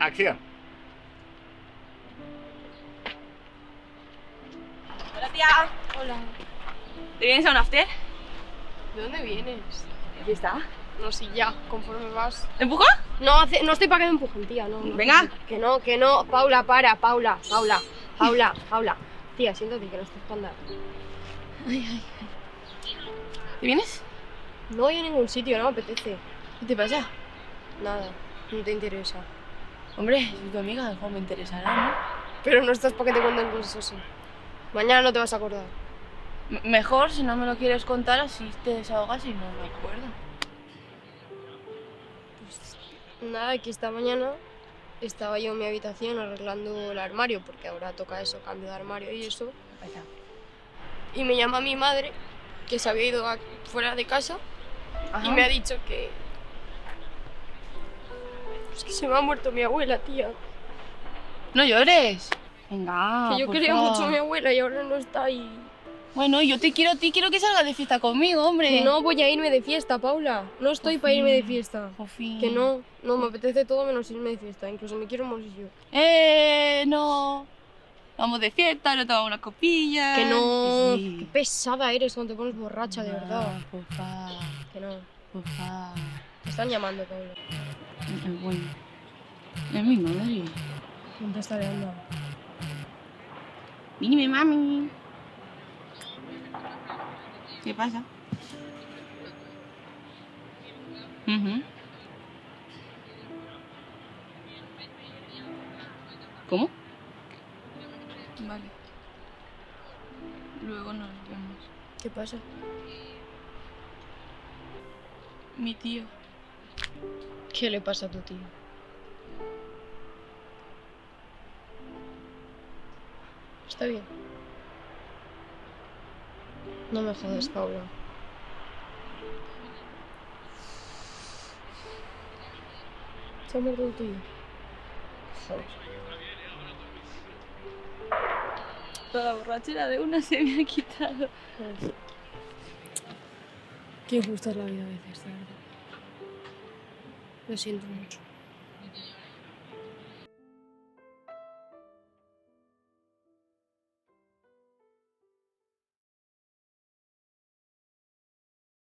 Acción. Hola, tía. Hola. ¿Te vienes a un after? ¿De dónde vienes? Aquí está. No, sí, ya, conforme vas. ¿Te empujo? No, no estoy para que me empujen, tía, no. Venga. Que no. Paula, para, Paula. Tía, siéntate, que no estás para andar. Ay. ¿Te vienes? No voy a ningún sitio, no me apetece. ¿Qué te pasa? Nada, no te interesa. Hombre, soy tu amiga, algo me interesará, ¿no? Pero no estás para que te cuenten cosas así. Mañana no te vas a acordar. Mejor, si no me lo quieres contar, así te desahogas y no me acuerdo. Nada, aquí esta mañana estaba yo en mi habitación arreglando el armario, porque ahora toca eso, cambio de armario y eso. Vaya. Y me llama mi madre, que se había ido fuera de casa, Ajá. y me ha dicho que... Es que se me ha muerto mi abuela, tía. No llores. Venga, Que yo por quería favor. mucho a mi abuela y ahora no está y... Bueno, yo te quiero a ti, quiero que salgas de fiesta conmigo, hombre. Que no voy a irme de fiesta, Paula. No estoy para irme de fiesta. Por fin. Que no, me apetece todo menos irme de fiesta. Incluso me quiero morir yo. No. Vamos de fiesta, nos tomamos una copilla. Que no. Sí. Qué pesada eres cuando te pones borracha, de verdad. Porfa. Que no. Porfa. Me están llamando, Paula. Bueno. Es mi madre. ¿Dónde está Leandro? Dime, mami. ¿Qué pasa? ¿Cómo? Vale. Luego nos vemos. ¿Qué pasa? Mi tío. ¿Qué le pasa a tu tío? Está bien. No me jodas, Paula. ¿Se ha muerto tu tío? Joder. Toda la borrachera de una se me ha quitado. Qué injusta es la vida a veces, de verdad. Lo siento mucho.